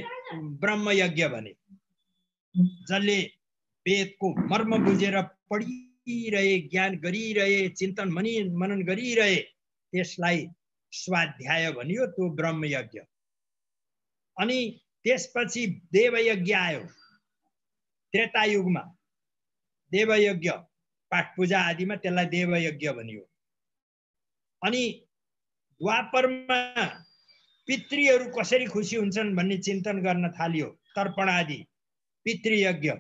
ब्रह्मयज्ञ भने। जसले वेदको मर्म बुझेर पढिरहे, ज्ञान गरिरहे, चिन्तन मनन गरिरहे, त्यसलाई स्वाध्याय भनियो, त्यो ब्रह्मयज्ञ। अनि त्यसपछि देवयज्ञ आयो। त्रेता युगमा देवयज्ञ, पाठ पूजा आदिमा त्यसलाई देवयज्ञ भनियो। अनि द्वापरमा पितृहरू कसरी खुसी हुन्छन् भन्ने चिन्तन गर्न थालियो, तर्पण आदि, पितृयज्ञ,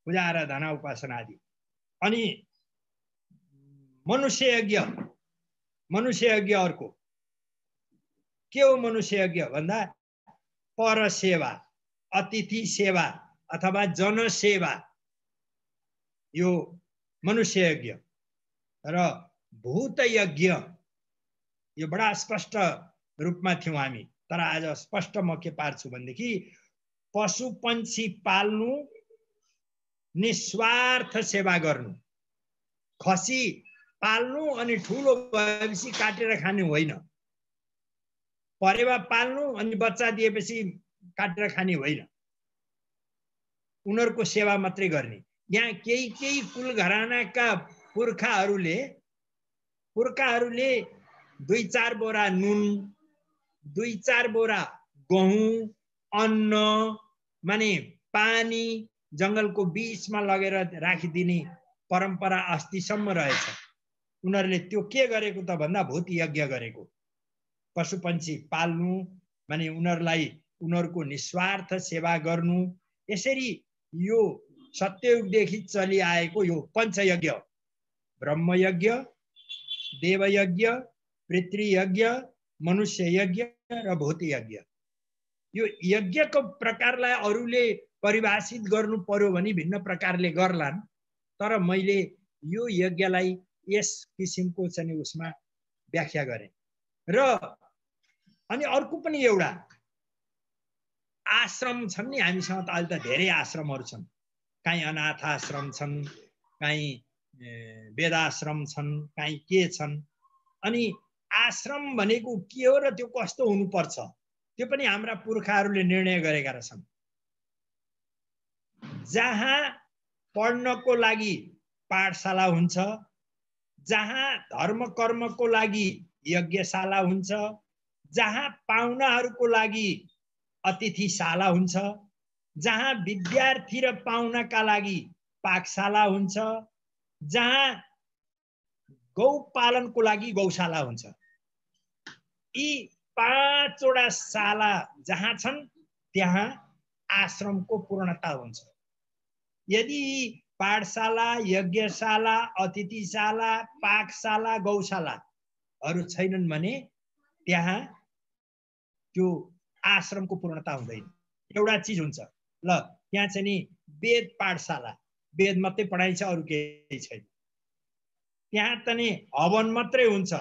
पूजा आराधना उपासना आदि। अनि मनुष्ययज्ञ, मनुष्ययज्ञ अर्को। के हो मनुष्ययज्ञ भन्दा, परसेवा, अतिथि सेवा अथवा जनसेवा, यो मनुष्ययज्ञ। र भूतयज्ञ, यो बडा स्पष्ट रूपमा थियौँ हामी, तर आज स्पष्ट म के पार्छु भनेदेखि, पशु पंक्षी पाल्नु, निस्वार्थ सेवा गर्नु। खसी पाल्नु अनि ठुलो भएपछि काटेर खानु होइन, परेवा पाल्नु अनि बच्चा दिएपछि काटेर खाने होइन, उनीहरूको सेवा मात्रै गर्ने। यहाँ केही कुल घरानाका पुर्खाहरूले 2-4 बोरा नुन, 2-4 बोरा गहुँ, अन्न माने पानी जंगलको बीचमा लगेर राखिदिने परम्परा अस्तिसम्म रहेछ। उनीहरूले त्यो के गरेको त भन्दा भूत यज्ञ गरेको, पशुपन्छी पाल्नु माने उनीहरूलाई उनीहरूको निस्वार्थ सेवा गर्नु। यसरी यो सत्ययुगदेखि चलिआएको यो पञ्चयज्ञ, ब्रह्मयज्ञ, देवयज्ञ, पितृयज्ञ, मनुष्य यज्ञ र भूत यज्ञ, यो यज्ञको प्रकारलाई अरूले परिभाषित गर्नु पर्यो भने भिन्न प्रकारले गर्लान्, तर मैले यो यज्ञलाई यस किसिमको चाहिँ उसमा व्याख्या गरेँ। र अनि अर्को पनि एउटा आश्रम छन् नि, हामीसँग त अहिले त धेरै आश्रमहरू छन्, कहीँ अनाथ आश्रम छन्, कहीँ वेदाश्रम छन्, कहीँ के छन्। अनि आश्रम भनेको के हो र त्यो कस्तो हुनुपर्छ त्यो पनि हाम्रा पुर्खाहरूले निर्णय गरेका रहेछन्। जहाँ पढ्नको लागि पाठशाला हुन्छ, जहाँ धर्म कर्मको लागि यज्ञशाला हुन्छ, जहाँ पाहुनाहरूको लागि अतिथिशाला हुन्छ, जहाँ विद्यार्थी र पाहुनाका लागि पाकशाला हुन्छ, जहाँ गौपालनको लागि गौशाला हुन्छ। यी 5 वटा शाला जहाँ छन् त्यहाँ आश्रमको पूर्णता हुन्छ। यदि पाठशाला, यज्ञशाला, अतिथिशाला, पाकशाला, गौशालाहरू छैनन् भने त्यहाँ त्यो आश्रमको पूर्णता हुँदैन। एउटा चिज हुन्छ, ल त्यहाँ चाहिँ नि वेद पाठशाला, वेद मात्रै पढाइन्छ, अरू केही छैन। त्यहाँ त नि हवन मात्रै हुन्छ,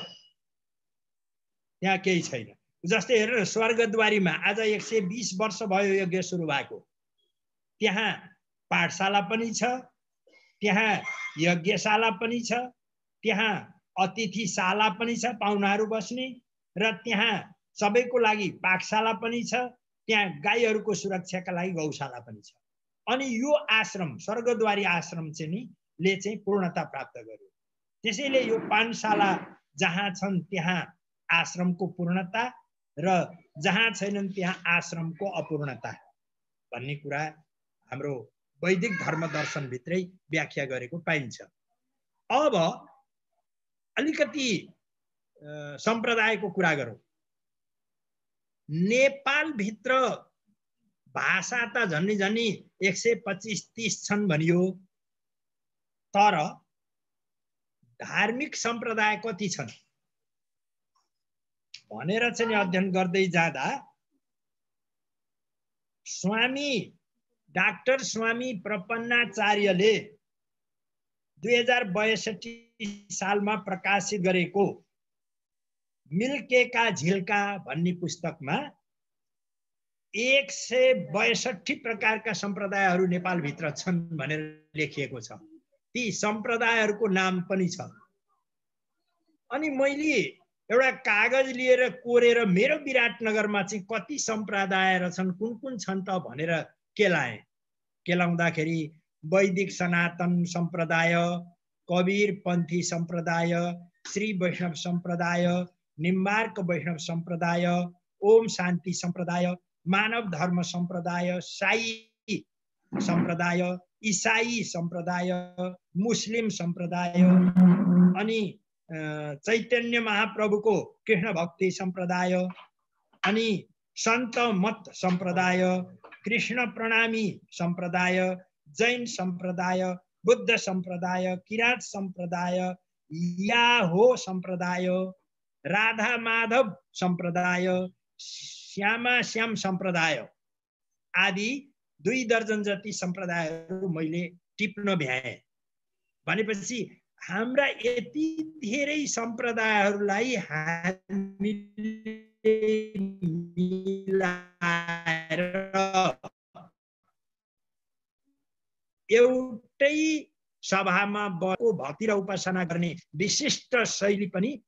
त्यहाँ केही छैन। जस्तै हेरेर स्वर्गद्वारीमा आज 120 वर्ष भयो यज्ञ सुरु भएको, त्यहाँ पाठशाला पनि छ, त्यहाँ यज्ञशाला पनि छ, त्यहाँ अतिथिशाला पनि छ पाहुनाहरू बस्ने, र त्यहाँ सबैको लागि पाकशाला पनि छ, त्यहाँ गाईहरूको सुरक्षाका लागि गौशाला पनि छ। अनि यो आश्रम स्वर्गद्वारी आश्रम चाहिँ नि ले चाहिँ पूर्णता प्राप्त गर्यो। त्यसैले यो पाठशाला जहाँ छन् त्यहाँ आश्रमको पूर्णता र जहाँ छैनन् त्यहाँ आश्रमको अपूर्णता भन्ने कुरा हाम्रो वैदिक धर्म दर्शन भित्रै व्याख्या गरेको पाइन्छ। अब अलिकति सम्प्रदायको कुरा गरौँ। नेपाल भित्र भाषा त झन्डै झन्डै 125-30 छन् भनियो, तर धार्मिक सम्प्रदाय कति छन् भनेर चाहिँ अध्ययन गर्दै जाँदा डाक्टर स्वामी प्रपन्नाचार्यले 2062 सालमा प्रकाशित गरेको मिल्केका झिल्का भन्ने पुस्तकमा 162 प्रकारका सम्प्रदायहरू नेपालभित्र छन् भनेर लेखिएको छ। ती सम्प्रदायहरूको नाम पनि छ। अनि मैले एउटा कागज लिएर कोरेर मेरो विराटनगरमा चाहिँ कति सम्प्रदाय रहेछन्, कुन कुन छन् त भनेर केलाएँ। केलाउँदाखेरि वैदिक सनातन सम्प्रदाय, कबीरपन्थी सम्प्रदाय, श्री वैष्णव सम्प्रदाय, निम्बार्क वैष्णव सम्प्रदाय, ओम शान्ति सम्प्रदाय, मानव धर्म सम्प्रदाय, साई सम्प्रदाय, ईसाई सम्प्रदाय, मुस्लिम सम्प्रदाय, अनि चैतन्य महाप्रभुको कृष्ण भक्ति सम्प्रदाय, अनि सन्त मत सम्प्रदाय, कृष्ण प्रणामी सम्प्रदाय, जैन सम्प्रदाय, बुद्ध सम्प्रदाय, किराँत सम्प्रदाय, याहो सम्प्रदाय, राधा माधव सम्प्रदाय, श्यामा श्याम सम्प्रदाय आदि 2 दर्जन जति सम्प्रदायहरू मैले टिप्न भ्याएँ। भनेपछि हाम्रा यति धेरै सम्प्रदायहरूलाई हामीले मिलाएर एउटै सभामा बसेको भक्ति र उपासना गर्ने विशिष्ट शैली पनि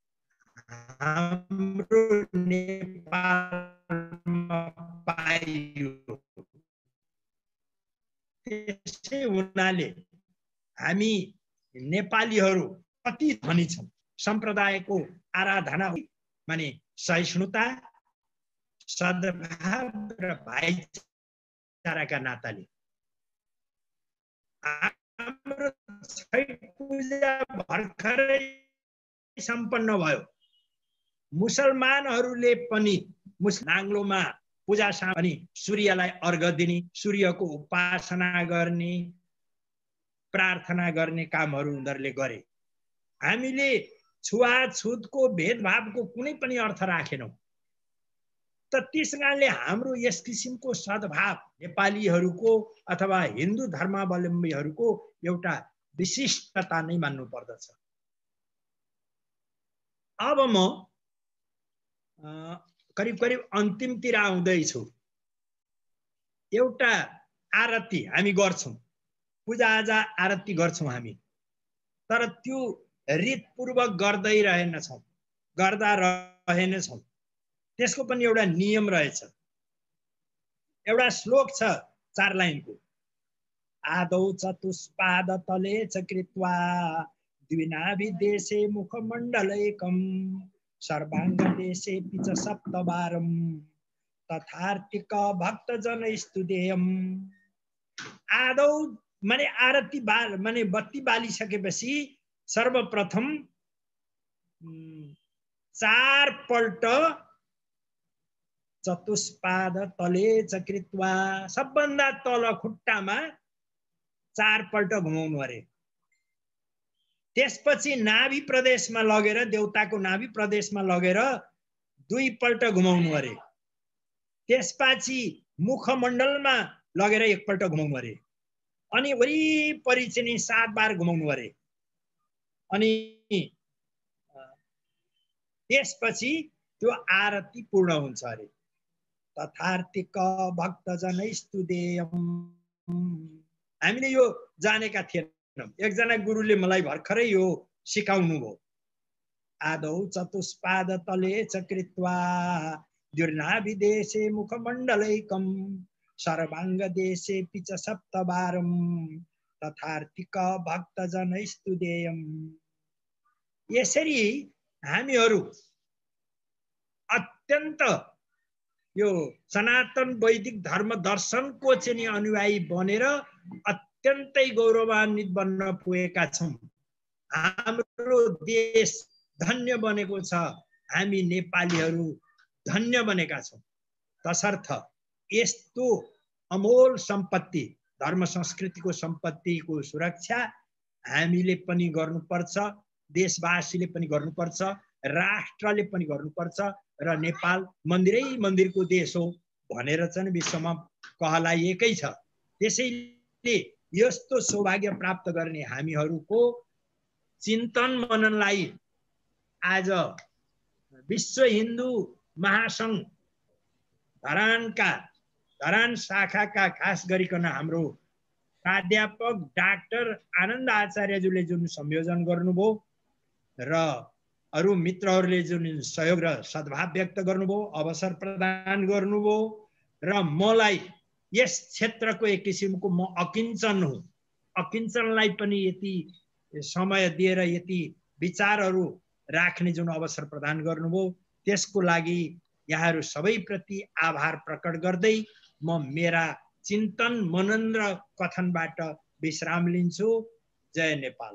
हाम्रो नेपालमा पाइयो। त्यसै हुनाले हामी नेपालीहरू कति धनी छौँ। सम्प्रदायको आराधना माने सहिष्णुता, सद्भाव र भाइचाराका नाताले हाम्रो छठ पूजा भर्खरै सम्पन्न भयो। मुसलमानहरूले पनि नाङ्लोमा पूजा अनि सूर्यलाई अर्घ दिने, सूर्यको उपासना गर्ने, प्रार्थना गर्ने कामहरू उनीहरूले गरे। हामीले छुवाछुतको भेदभावको कुनै पनि अर्थ राखेनौँ। त त्यस कारणले हाम्रो यस किसिमको सद्भाव नेपालीहरूको अथवा हिन्दू धर्मावलम्बीहरूको एउटा विशिष्टता नै मान्नु पर्दछ। अब म करिब करिब अन्तिमतिर आउँदैछु। एउटा आरती हामी गर्छौँ, पूजाआजा आरती गर्छौँ हामी, तर त्यो रीतपूर्वक गर्दा रहेनछौँ। त्यसको पनि एउटा नियम रहेछ। एउटा श्लोक छ 4 लाइनको, आदौ चतुष्पाद तले च कृत्वा द्विनाभिदेशे मुखमण्डलैकं सर्वाङ्ग देशे पिच सप्तवारं तथार्तिक भक्तजनस्तुदेयम्। आदौ माने आरती माने बत्ती बालिसकेपछि सर्वप्रथम 4 पल्ट चतुष्पाद तले च कृत्वा, सबभन्दा तल खुट्टामा 4 पल्ट घुमाउनु अरे। त्यसपछि नाभि प्रदेशमा लगेर, देउताको नाभि प्रदेशमा लगेर 2 पल्ट घुमाउनु अरे। त्यसपछि मुखमण्डलमा लगेर 1 पल्ट घुमाउनु अरे। अनि वरिपरि चाहिँ 7 बार घुमाउनु अरे। अनि त्यसपछि त्यो आरती पूर्ण हुन्छ अरे। तथार्तिक भक्तजनस्तुदेयम्। हामीले यो जानेका थिएनौँ। एकजना गुरुले मलाई भर्खरै यो सिकाउनु भयो। आदौ चतुष्पाद तले च कृत्वा द्विनाभिदेशे मुखमण्डलैकं सर्वाङ्ग देशे पिच सप्तवारं तथार्तिक भक्तजनस्तुदेयम्। यसरी हामीहरू अत्यन्त यो सनातन वैदिक धर्म दर्शनको चाहिँ अनुयायी बनेर अत्यन्तै गौरवान्वित बन्न पुगेका छौँ। हाम्रो देश धन्य बनेको छ। हामी नेपालीहरू धन्य बनेका छौँ। तसर्थ यस्तो अमोल सम्पत्ति, धर्म संस्कृतिको सम्पत्तिको सुरक्षा हामीले पनि गर्नुपर्छ, देशवासीले पनि गर्नुपर्छ, राष्ट्रले पनि गर्नुपर्छ। र नेपाल मन्दिरै मन्दिरको देश हो भनेर चाहिँ विश्वमा कहलाइएकै छ। त्यसैले यस्तो सौभाग्य प्राप्त गर्ने हामीहरूको चिन्तन मननलाई आज विश्व हिन्दू महासङ्घ धरान शाखाका खास गरिकन हाम्रो प्राध्यापक डाक्टर आनन्द आचार्यज्यूले जुन संयोजन गर्नुभयो र अरू मित्रहरूले जुन सहयोग र सद्भाव व्यक्त गर्नुभयो, अवसर प्रदान गर्नुभयो र मलाई यस क्षेत्रको एक किसिमको म अकिञ्चन हुँ, अकिञ्चनलाई पनि यति समय दिएर यति विचारहरू राख्ने जुन अवसर प्रदान गर्नुभयो, त्यसको लागि यहाँहरू सबैप्रति आभार प्रकट गर्दै म मेरा चिन्तन मनन र कथनबाट विश्राम लिन्छु। जय नेपाल।